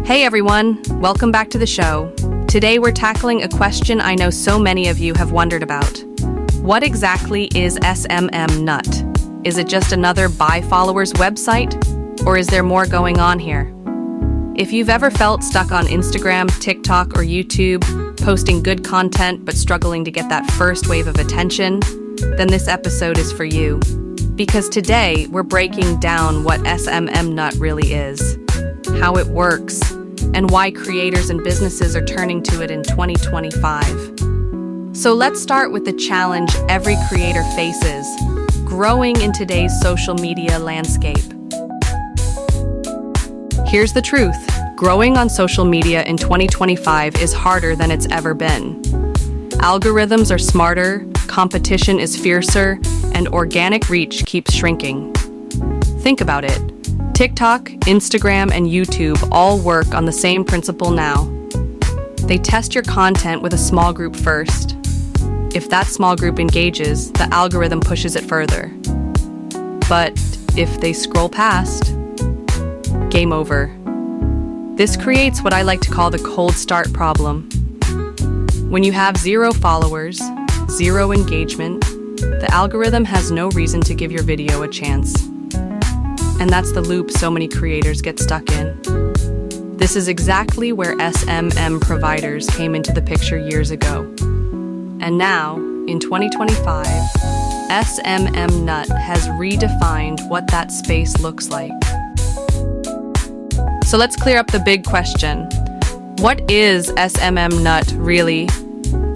Hey everyone, welcome back to the show. Today we're tackling a question I know so many of you have wondered about. What exactly is SMMNut? Is it just another buy followers website? Or is there more going on here? If you've ever felt stuck on Instagram, TikTok, or YouTube, posting good content but struggling to get that first wave of attention, then this episode is for you. Because today we're breaking down what SMMNut really is, how it works, and why creators and businesses are turning to it in 2025. So let's start with the challenge every creator faces, growing in today's social media landscape. Here's the truth. Growing on social media in 2025 is harder than it's ever been. Algorithms are smarter, competition is fiercer, and organic reach keeps shrinking. Think about it. TikTok, Instagram, and YouTube all work on the same principle now. They test your content with a small group first. If that small group engages, the algorithm pushes it further. But if they scroll past, game over. This creates what I like to call the cold start problem. When you have 0 followers, 0 engagement, the algorithm has no reason to give your video a chance. And that's the loop so many creators get stuck in. This is exactly where SMM providers came into the picture years ago. And now, in 2025, SMMNut has redefined what that space looks like. So let's clear up the big question. What is SMMNut really?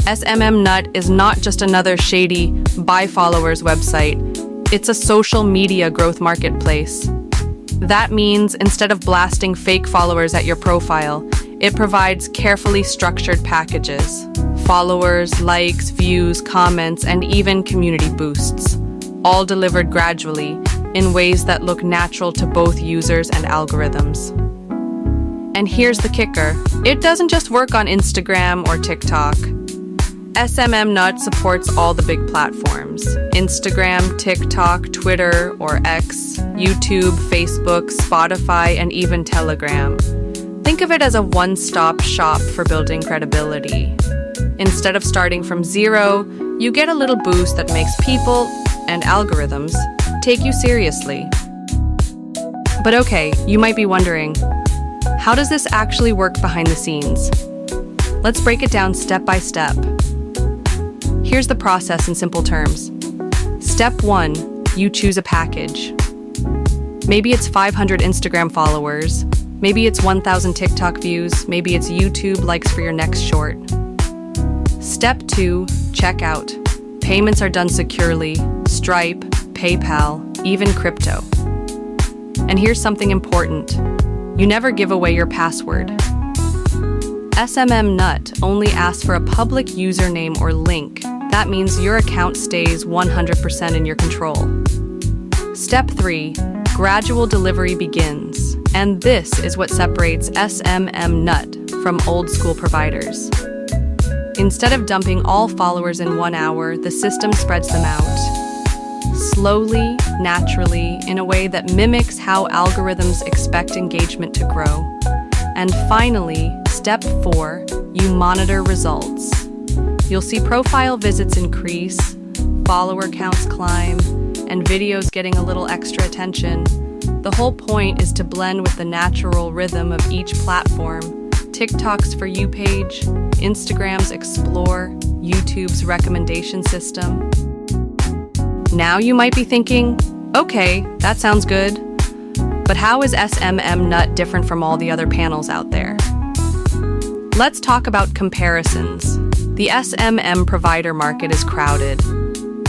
SMMNut is not just another shady buy followers website. It's a social media growth marketplace. That means instead of blasting fake followers at your profile, it provides carefully structured packages. Followers, likes, views, comments, and even community boosts, all delivered gradually in ways that look natural to both users and algorithms. And here's the kicker. It doesn't just work on Instagram or TikTok. SMMNut supports all the big platforms: Instagram, TikTok, Twitter or X, YouTube, Facebook, Spotify, and even Telegram. Think of it as a one-stop shop for building credibility. Instead of starting from 0, you get a little boost that makes people and algorithms take you seriously. But okay, you might be wondering, how does this actually work behind the scenes? Let's break it down step by step. Here's the process in simple terms. Step 1, you choose a package. Maybe it's 500 Instagram followers, maybe it's 1,000 TikTok views, maybe it's YouTube likes for your next short. Step 2, checkout. Payments are done securely: Stripe, PayPal, even crypto. And here's something important. You never give away your password. SMMNut only asks for a public username or link. That means your account stays 100% in your control. Step 3, gradual delivery begins. And this is what separates SMMNut from old school providers. Instead of dumping all followers in 1 hour, the system spreads them out. Slowly, naturally, in a way that mimics how algorithms expect engagement to grow. And finally, step 4, you monitor results. You'll see profile visits increase, follower counts climb, and videos getting a little extra attention. The whole point is to blend with the natural rhythm of each platform: TikTok's For You page, Instagram's Explore, YouTube's recommendation system. Now you might be thinking, okay, that sounds good. But how is SMMNut different from all the other panels out there? Let's talk about comparisons. The SMM provider market is crowded.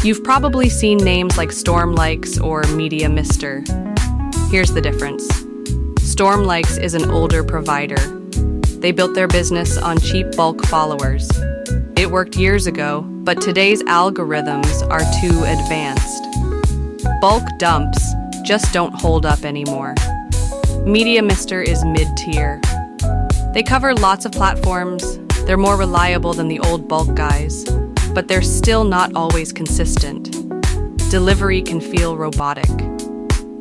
You've probably seen names like Stormlikes or Media Mister. Here's the difference. Stormlikes is an older provider. They built their business on cheap bulk followers. It worked years ago, but today's algorithms are too advanced. Bulk dumps just don't hold up anymore. Media Mister is mid-tier. They cover lots of platforms. They're more reliable than the old bulk guys, but they're still not always consistent. Delivery can feel robotic.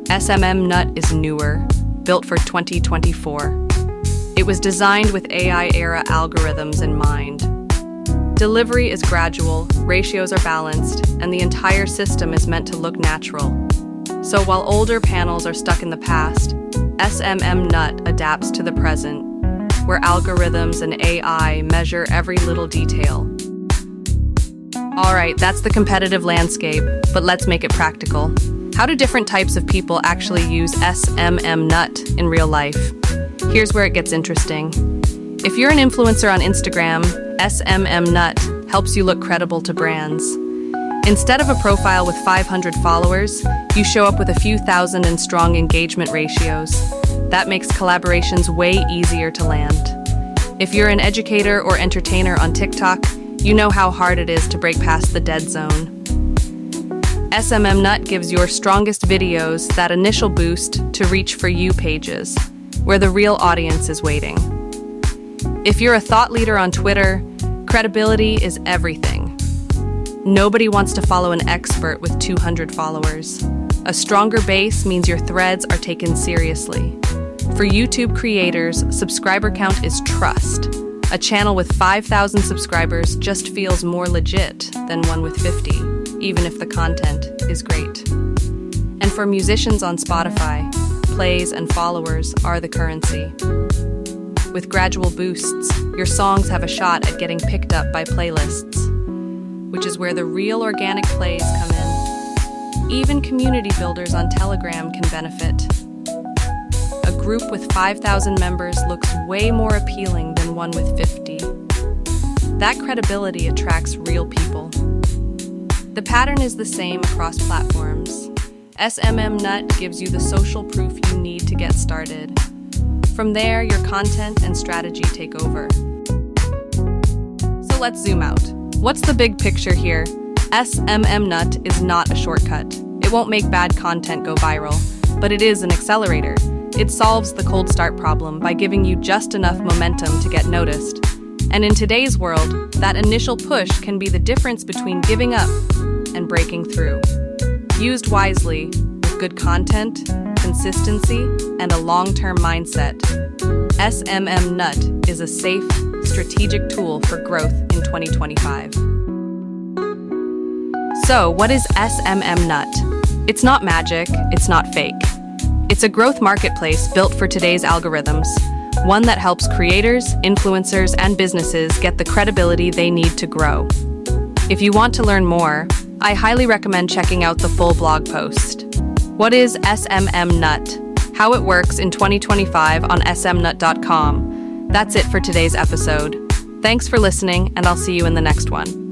SMMNut is newer, built for 2024. It It was designed with AI-era algorithms in mind. Delivery is gradual, ratios are balanced, and the entire system is meant to look natural. So while older panels are stuck in the past, SMMNut adapts to the present, where algorithms and AI measure every little detail. Alright, that's the competitive landscape, but let's make it practical. How do different types of people actually use SMMNut in real life? Here's where it gets interesting. If you're an influencer on Instagram, SMMNut helps you look credible to brands. Instead of a profile with 500 followers, you show up with a few thousand and strong engagement ratios. That makes collaborations way easier to land. If you're an educator or entertainer on TikTok, you know how hard it is to break past the dead zone. SMMNut gives your strongest videos that initial boost to reach for you pages, where the real audience is waiting. If you're a thought leader on Twitter, credibility is everything. Nobody wants to follow an expert with 200 followers. A stronger base means your threads are taken seriously. For YouTube creators, subscriber count is trust. A channel with 5,000 subscribers just feels more legit than one with 50, even if the content is great. And for musicians on Spotify, plays and followers are the currency. With gradual boosts, your songs have a shot at getting picked up by playlists, which is where the real organic plays come in. Even community builders on Telegram can benefit. A group with 5,000 members looks way more appealing than one with 50. That credibility attracts real people. The pattern is the same across platforms. SMMNut gives you the social proof you need to get started. From there, your content and strategy take over. So let's zoom out. What's the big picture here? SMMNut is not a shortcut. It won't make bad content go viral, but it is an accelerator. It solves the cold start problem by giving you just enough momentum to get noticed. And in today's world, that initial push can be the difference between giving up and breaking through. Used wisely, with good content, consistency, and a long-term mindset, SMMNut is a safe, strategic tool for growth in 2025. So, what is SMMNut? It's not magic, it's not fake. It's a growth marketplace built for today's algorithms, one that helps creators, influencers, and businesses get the credibility they need to grow. If you want to learn more, I highly recommend checking out the full blog post. What is SMMNut? How it works in 2025 on smnut.com. That's it for today's episode. Thanks for listening, and I'll see you in the next one.